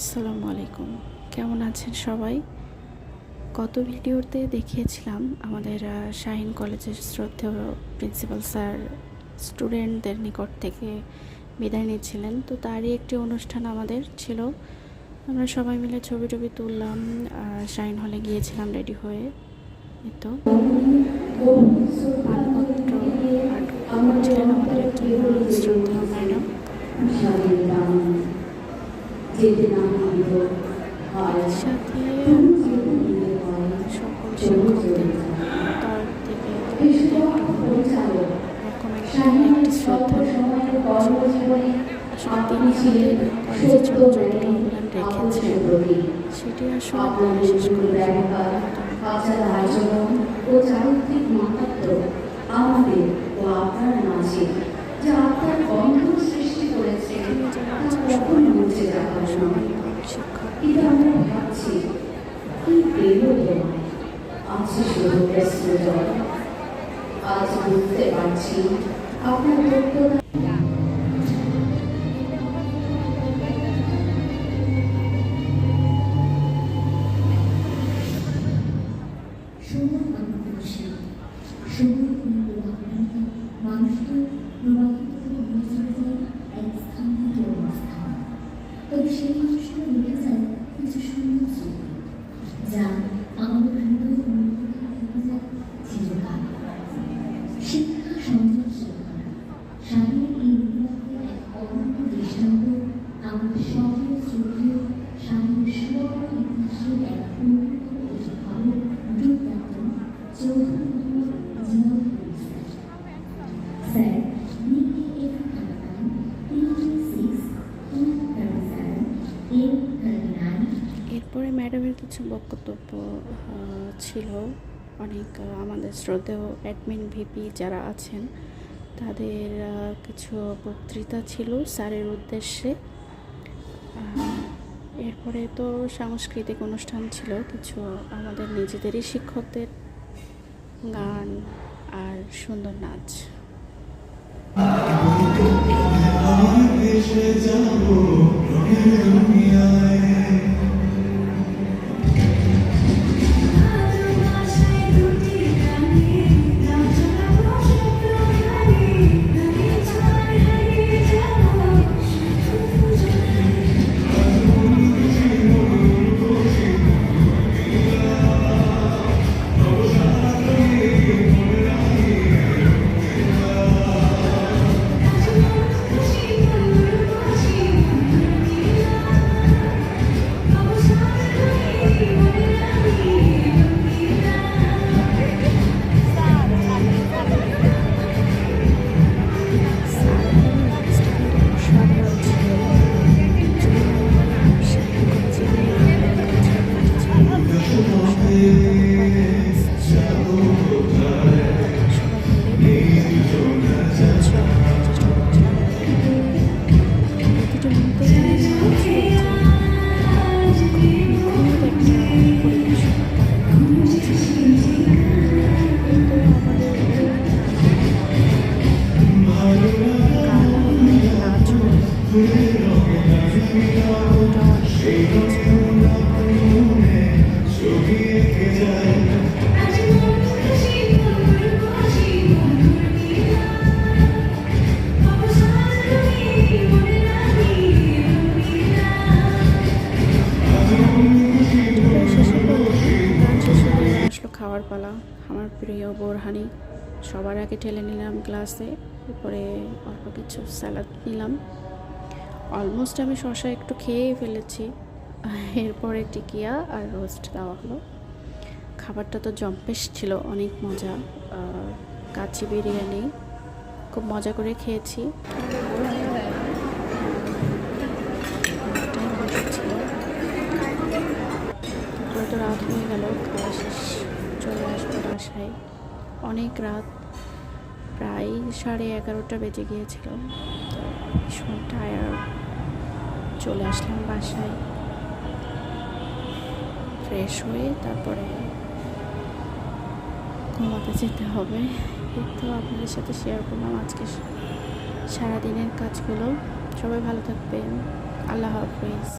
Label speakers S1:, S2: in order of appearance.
S1: আসসালামু আলাইকুম। কেমন আছেন সবাই? গত ভিডিওতে দেখিয়েছিলাম আমাদের শাহিন কলেজের শ্রদ্ধেয় প্রিন্সিপাল স্যার স্টুডেন্টদের নিকট থেকে বিদায় নিচ্ছিলেন। তো তারই একটি অনুষ্ঠান আমাদের ছিল। আমরা সবাই মিলে ছবি টবি তুললাম, শাহিন হলে গিয়েছিলাম রেডি হয়ে। এই তো মানপত্র পাঠ করছিলেন আমাদের একজন শ্রদ্ধেয় ম্যাডাম। সাথে সকল শিক্ষকদের তরফ থেকে একটি শ্রদ্ধা। আসলে তিনি আমাদের কলেজের জন্য যতটা অবদান রেখেছেন সেটি আসলে শেষ করে
S2: আমাদের ও আপনার মাঝে যা আপনার বন্ধন সৃষ্টি করেছে কখনো মুছে যাওয়ার সময় এটা আমরা ভাবছি কি পেল তোমায় আছে শুধু প্রশ্নজল। আজ বুঝতে পারছি আপনার বক্তব্য
S3: মানুষকে প্রবাহিত করে নিয়ে চলে যায় এক স্থান থেকে অন্য স্থান। তবে সেই মানুষটা রেখে যায় কিছু সুন্দর স্মৃতি, যা আমাদের হৃদয় থেকে যায় চিরকাল। শিক্ষা সংযোগ শিক্ষা স্বাধীন এই বিভাগে এক অনন্য দৃষ্টান্ত আমাদের সক্রিয় শ্রদ্ধেয় স্বাধীন সুবর্ণ ইতিহাসের এক অন্যতম প্রতিভাবক রূপদাত্ত চৌধুরী
S1: এরপরে ম্যাডামের কিছু বক্তব্য ছিল। অনেক আমাদের শ্রদ্ধেয় অ্যাডমিন ভিপি যারা আছেন তাদের কিছু বক্তৃতা ছিল স্যারের উদ্দেশ্যে। এরপরে তো সাংস্কৃতিক অনুষ্ঠান ছিল, কিছু আমাদের নিজেদেরই শিক্ষকদের গান আর সুন্দর নাচ। খাওয়ার পালা। আমার প্রিয় বোরহানি সবার আগে ঠেলে নিলাম গ্লাসে, এরপরে অল্প কিছু স্যালাড নিলাম। অলমোস্ট আমি শসা একটু খেয়েই ফেলেছি। এরপরে টিকিয়া আর রোস্ট দেওয়া হলো। খাবারটা তো জম্পেশ ছিল, অনেক মজা। কাচ্চি বিরিয়ানি খুব মজা করে খেয়েছি। তারপরে তো রাত হয়ে গেল, খাওয়া শেষ, চলে আসবো বাসায়। অনেক রাত, প্রায় 11:30 বেজে গিয়েছিল। তো ভীষণ টায়ার্ড, চলে আসলাম বাসায়। ফ্রেশ হয়ে তারপরে ঘুমাতে যেতে হবে। তো আপনাদের সাথে শেয়ার করলাম আজকে সারাদিনের কাজগুলো। সবাই ভালো থাকবেন। আল্লাহ হাফেজ।